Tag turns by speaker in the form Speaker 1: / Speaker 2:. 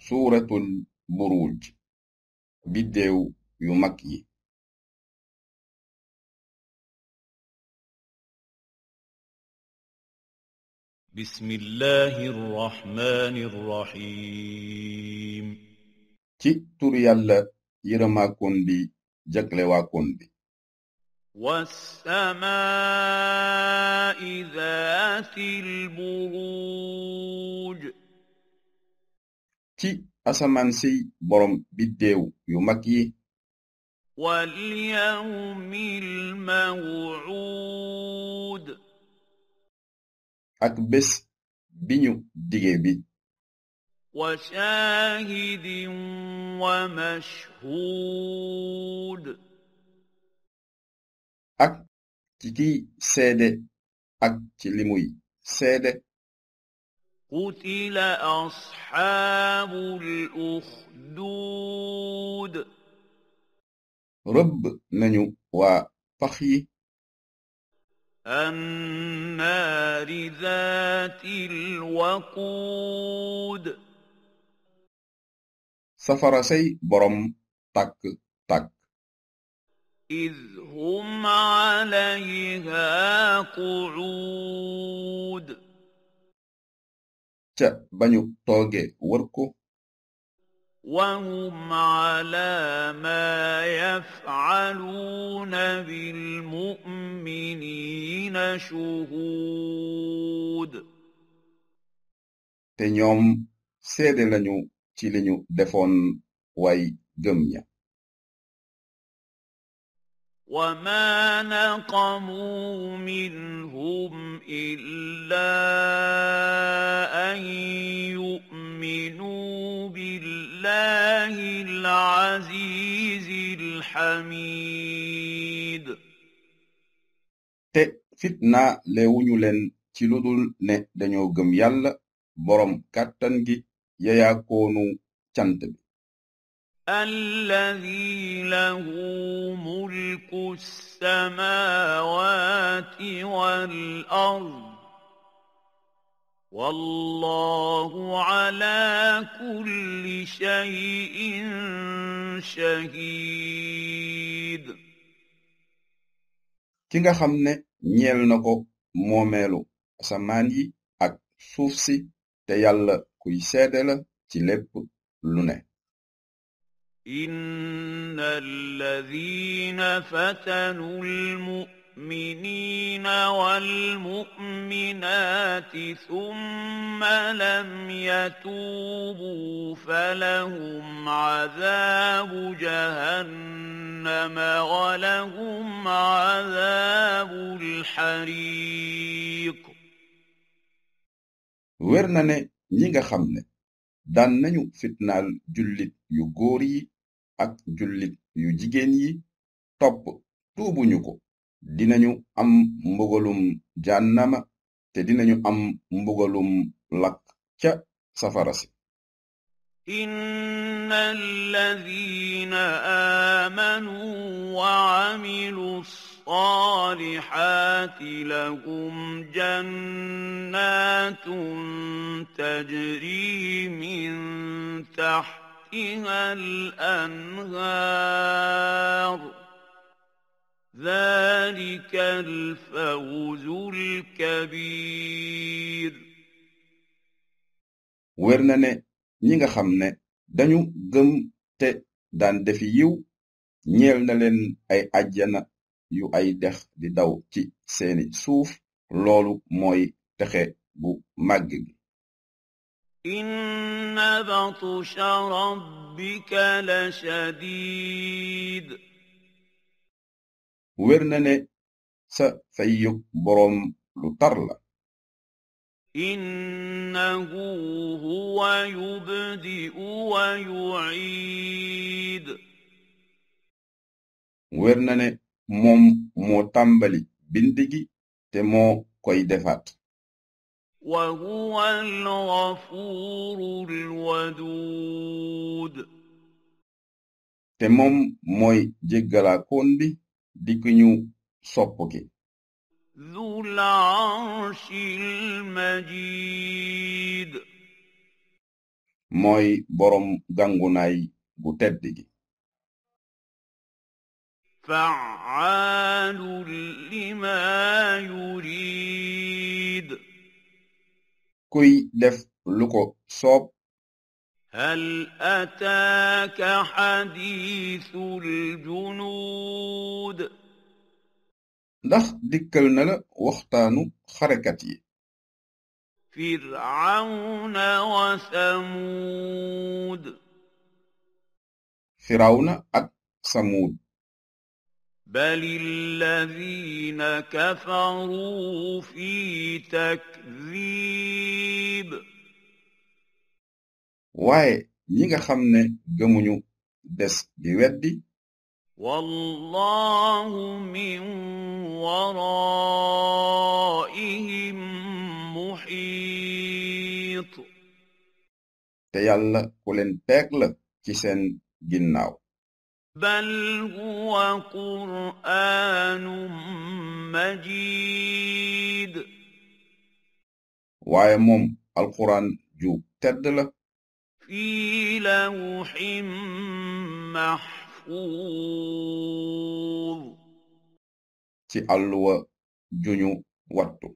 Speaker 1: suuratul buruj biddew yu mag yi.
Speaker 2: بسم الله الرحمن الرحيم
Speaker 1: ci tur yàlla yërëmaakoon bi jaglewaakoon bi.
Speaker 2: والسماء ذات البروج
Speaker 1: ci asamaan si borom biddew yu mag yi.
Speaker 2: واليوم الموعود
Speaker 1: ak bés biñu dige bi.
Speaker 2: وشاهد ومشهود
Speaker 1: ak ci kiy seede ak ci limuy seede.
Speaker 2: قتل أصحاب الأخدود
Speaker 1: rëbb nañu waa pax yi.
Speaker 2: النار ذات الوقود
Speaker 1: safara say borom tàkk tàkk.
Speaker 2: إذ هم عليها قعود
Speaker 1: ca bañu tooge wër ko.
Speaker 2: وهم على ما يفعلون بالمؤمنين شهود
Speaker 1: te ñoom seede lañu ci liñu defoon way gëm ña.
Speaker 2: وما نقموا منهم إلا أن يؤمنوا بالله العزيز الحميد
Speaker 1: te fitna leewuñu leen ci ludul ne dañoo gëm yàlla borom kàttan gi yayaakoonu cant bi.
Speaker 2: الذي له ملك السماوات والأرض والله على كل شيء شهيد
Speaker 1: ki nga xam ne ñeel na ko moomeelu asamaan yi ak suuf si te yàlla kuy seede la ci lépp lu ne.
Speaker 2: إن الذين فتنوا المؤمنين والمؤمنات ثم لم يتوبوا فلهم عذاب جهنم ولهم عذاب الحريق
Speaker 1: wér na ne ñi nga xam ne daan nañu fitnaal jullit yu góor yi ak jullit yu jigéen yi topp tuubuñu ko dinañu am mbugalum jànnama te dinañu am mbugalum lakk ca safara si.
Speaker 2: إن الذين آمنوا وعملوا الصالحات لهم جنات تجري من تحتها الأنهار ذلك الفوز الكبير
Speaker 1: wér na ne ñi nga xam ne dañu gëm te daan defi yiw ñeel na leen ay àjjana yu ay dex di daw ci seeni suuf loolu mooy texe bu màgg gi.
Speaker 2: إن بطش ربك لشديد
Speaker 1: wér na ne sa fayyuk boroom lu tar la.
Speaker 2: إنه هو يبدئ ويعيد
Speaker 1: wér na ne moom moo tàmbali bind gi te moo koy defaat.
Speaker 2: وهو الغفور الودود
Speaker 1: te moom mooy jéggalaakoon bi di ku ñu sopp ki.
Speaker 2: ذو العرش المجيد
Speaker 1: mooy boroom gàngunaay gu tedd gi
Speaker 2: فعال لما يريد
Speaker 1: kuy def lu ko soob
Speaker 2: هل أتاك حديث الجنود
Speaker 1: ndax dikkal na la waxtaanu xarekat yi
Speaker 2: فرعون وثمود
Speaker 1: firawna ak samuud
Speaker 2: بل الذين كفروا في تكذيب
Speaker 1: waaye ñi nga xam ne gëmuñu des di weddi
Speaker 2: والله من ورائهم محيط
Speaker 1: te yàlla ku leen teeg la ci seen ginnaaw
Speaker 2: بل هو قرآن مجيد
Speaker 1: waaye moom alquran ju tedd la
Speaker 2: في لوح محفوظ
Speaker 1: ci àlluwa juñu wattu